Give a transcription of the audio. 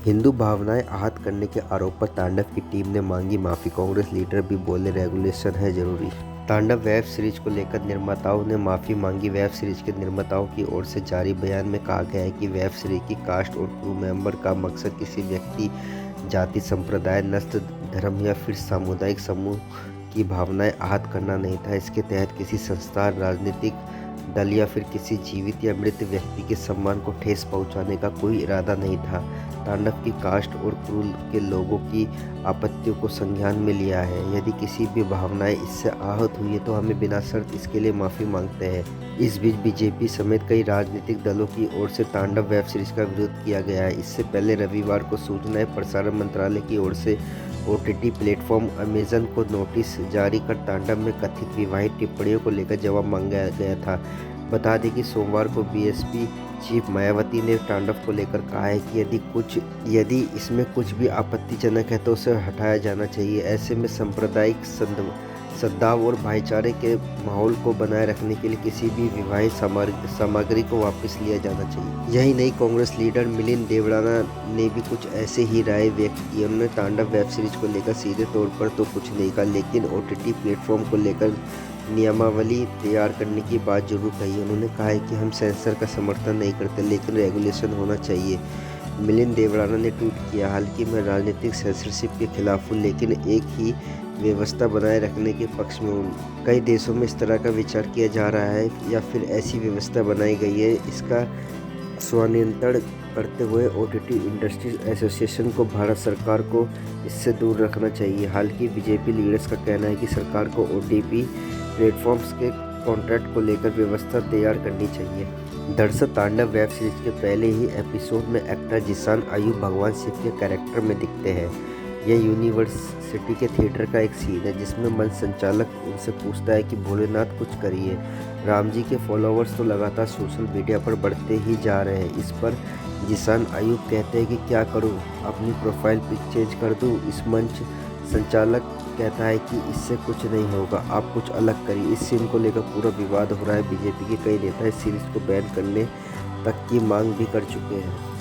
हिंदू भावनाएं आहत करने के आरोप पर तांडव की टीम ने मांगी माफी। कांग्रेस लीडर भी बोले रेगुलेशन है जरूरी। तांडव वेब सीरीज को लेकर निर्माताओं ने माफी मांगी। वेब सीरीज के निर्माताओं की ओर से जारी बयान में कहा गया है कि वेब सीरीज की कास्ट और क्रू मेंबर का मकसद किसी व्यक्ति, जाति, संप्रदाय, नस्ल, धर्म या फिर सामुदायिक समूह की भावनाएं आहत करना नहीं था। इसके तहत किसी संस्था, राजनीतिक दल या फिर किसी जीवित या मृत व्यक्ति के सम्मान को ठेस पहुंचाने का कोई इरादा नहीं था। तांडव की कास्ट और क्रू के लोगों की आपत्तियों को संज्ञान में लिया है। यदि किसी भी भावनाएं इससे आहत हुई है तो हमें बिना शर्त इसके लिए माफी मांगते हैं। इस बीच बीजेपी समेत कई राजनीतिक दलों की ओर से तांडव वेब सीरीज का विरोध किया गया है। इससे पहले रविवार को सूचना एवं प्रसारण मंत्रालय की ओर से ओटीटी प्लेटफॉर्म अमेजन को नोटिस जारी कर तांडव में कथित विवाहित टिप्पणियों को लेकर जवाब मांगा गया था। बता दें कि सोमवार को बीएसपी चीफ मायावती ने तांडव को लेकर कहा है कि यदि इसमें कुछ भी आपत्तिजनक है तो उसे हटाया जाना चाहिए। ऐसे में सांप्रदायिक सद्भाव और भाईचारे के माहौल को बनाए रखने के लिए किसी भी विवाहित सामग्री को वापस लिया जाना चाहिए। यही नहीं, कांग्रेस लीडर मिलिंद देवराना ने भी कुछ ऐसे ही राय व्यक्त की। उन्होंने तांडव वेब सीरीज को लेकर सीधे तौर पर तो कुछ नहीं कहा, लेकिन ओटीटी प्लेटफॉर्म को लेकर नियमावली तैयार करने की बात जरूर कही। उन्होंने कहा है कि हम सेंसर का समर्थन नहीं करते, लेकिन रेगुलेशन होना चाहिए। मिलिंद देवराना ने ट्वीट किया, हालांकि मैं राजनीतिक सेंसरशिप के खिलाफ हूँ, लेकिन एक ही व्यवस्था बनाए रखने के पक्ष में हूँ। कई देशों में इस तरह का विचार किया जा रहा है या फिर ऐसी व्यवस्था बनाई गई है। इसका स्वनियंत्रण करते हुए ओटीटी इंडस्ट्री एसोसिएशन को भारत सरकार को इससे दूर रखना चाहिए। हालांकि बीजेपी लीडर्स का कहना है कि सरकार को ओटीटी प्लेटफॉर्म्स के कॉन्ट्रैक्ट को लेकर व्यवस्था तैयार करनी चाहिए। दरअसल तांडव वेब सीरीज के पहले ही एपिसोड में एक्टर जिशान अयूब भगवान शिव के कैरेक्टर में दिखते हैं। यह यूनिवर्सिटी के थिएटर का एक सीन है जिसमें मंच संचालक उनसे पूछता है कि भोलेनाथ कुछ करिए। राम जी के फॉलोअर्स तो लगातार सोशल मीडिया पर बढ़ते ही जा रहे हैं। इस पर जिशान अयूब कहते हैं कि क्या करूं, अपनी प्रोफाइल पिक चेंज कर दूं। इस मंच संचालक कहता है कि इससे कुछ नहीं होगा, आप कुछ अलग करिए। इस सीन को लेकर पूरा विवाद हो रहा है। बीजेपी के कई नेता इस सीरीज को बैन करने तक की मांग भी कर चुके हैं।